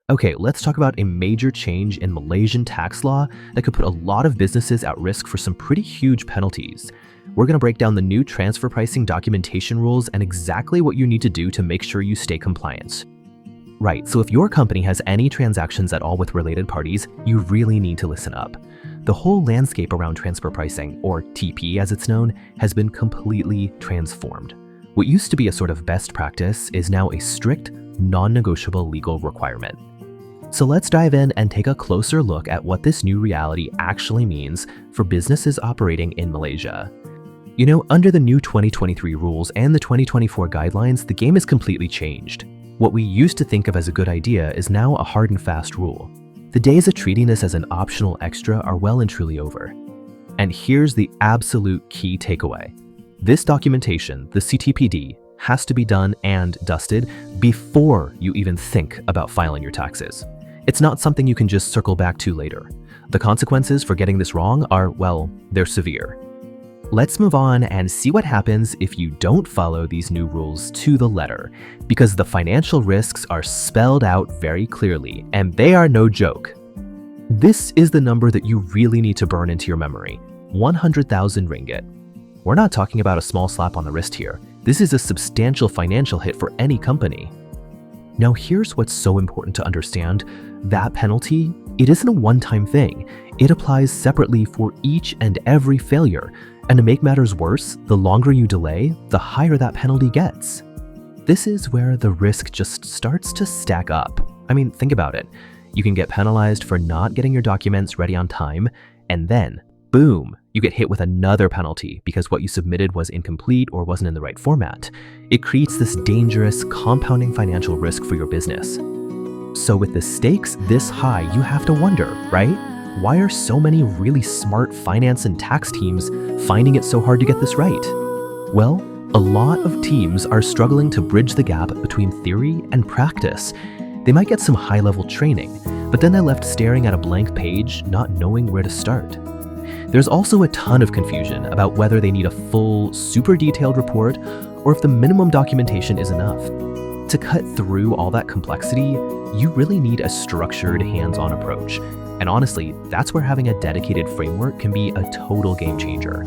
Okay, let's talk about a major change in Malaysian tax law that could put a lot of businesses at risk for some pretty huge penalties. We're going to break down the new transfer pricing documentation rules and exactly what you need to do to make sure you stay compliant. Right, so if your company has any transactions at all with related parties, you really need to listen up. The whole landscape around transfer pricing, or TP as it's known, has been completely transformed. What used to be a sort of best practice is now a strict, non-negotiable legal requirement. So let's dive in and take a closer look at what this new reality actually means for businesses operating in Malaysia. You know, under the new 2023 rules and the 2024 guidelines, the game is completely changed. What we used to think of as a good idea is now a hard and fast rule. The days of treating this as an optional extra are well and truly over. And here's the absolute key takeaway. This documentation, the CTPD, has to be done and dusted before you even think about filing your taxes. It's not something you can just circle back to later. The consequences for getting this wrong are, well, they're severe. Let's move on and see what happens if you don't follow these new rules to the letter, because the financial risks are spelled out very clearly, and they are no joke. This is the number that you really need to burn into your memory: 100,000 ringgit. We're not talking about a small slap on the wrist here. This is a substantial financial hit for any company. Now here's what's so important to understand. That penalty, it isn't a one-time thing. It applies separately for each and every failure. And to make matters worse, the longer you delay, the higher that penalty gets. This is where the risk just starts to stack up. I mean, think about it. You can get penalized for not getting your documents ready on time, and then, boom, you get hit with another penalty because what you submitted was incomplete or wasn't in the right format. It creates this dangerous, compounding financial risk for your business. So with the stakes this high, you have to wonder, right? Why are so many really smart finance and tax teams finding it so hard to get this right? Well, a lot of teams are struggling to bridge the gap between theory and practice. They might get some high-level training, but then they're left staring at a blank page, not knowing where to start. There's also a ton of confusion about whether they need a full, super detailed report or if the minimum documentation is enough. To cut through all that complexity, you really need a structured, hands-on approach. And honestly, that's where having a dedicated framework can be a total game changer.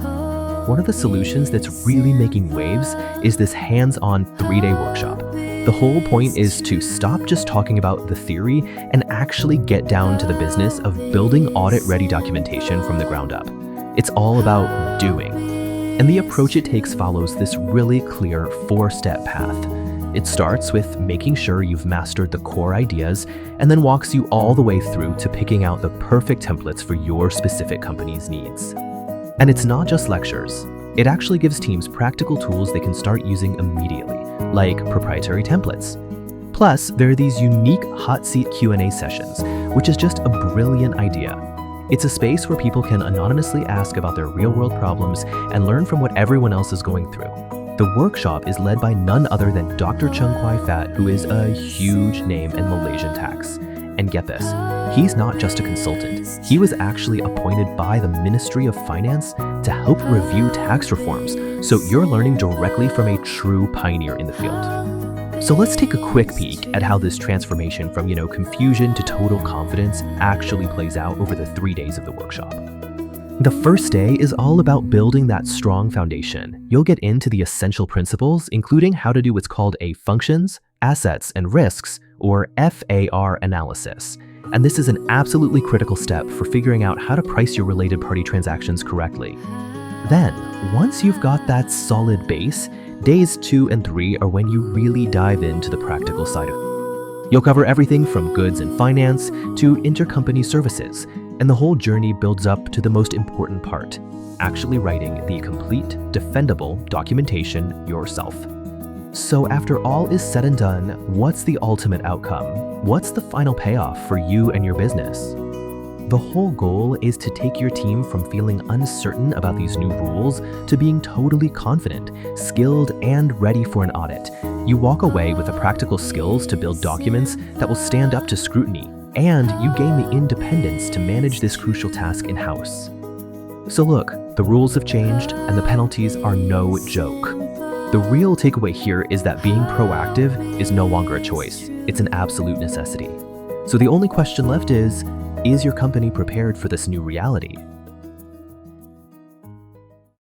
One of the solutions that's really making waves is this hands-on 3-day workshop. The whole point is to stop just talking about the theory and actually get down to the business of building audit-ready documentation from the ground up. It's all about doing. And the approach it takes follows this really clear 4-step path. It starts with making sure you've mastered the core ideas and then walks you all the way through to picking out the perfect templates for your specific company's needs. And it's not just lectures. It actually gives teams practical tools they can start using immediately, like proprietary templates. Plus, there are these unique hot seat Q&A sessions, which is just a brilliant idea. It's a space where people can anonymously ask about their real-world problems and learn from what everyone else is going through. The workshop is led by none other than Dr. Chung Kwai Fat, who is a huge name in Malaysian tax. And get this, he's not just a consultant. He was actually appointed by the Ministry of Finance to help review tax reforms, so you're learning directly from a true pioneer in the field. So let's take a quick peek at how this transformation from, confusion to total confidence actually plays out over the 3 days of the workshop. The first day is all about building that strong foundation. You'll get into the essential principles, including how to do what's called a functions, assets, and risks, or FAR analysis. And this is an absolutely critical step for figuring out how to price your related party transactions correctly. Then, once you've got that solid base, days 2 and 3 are when you really dive into the practical side of it. You'll cover everything from goods and finance to intercompany services, and the whole journey builds up to the most important part, actually writing the complete, defendable documentation yourself. So after all is said and done, what's the ultimate outcome? What's the final payoff for you and your business? The whole goal is to take your team from feeling uncertain about these new rules to being totally confident, skilled, and ready for an audit. You walk away with the practical skills to build documents that will stand up to scrutiny, and you gain the independence to manage this crucial task in-house. So look, the rules have changed and the penalties are no joke. The real takeaway here is that being proactive is no longer a choice. It's an absolute necessity. So the only question left is your company prepared for this new reality?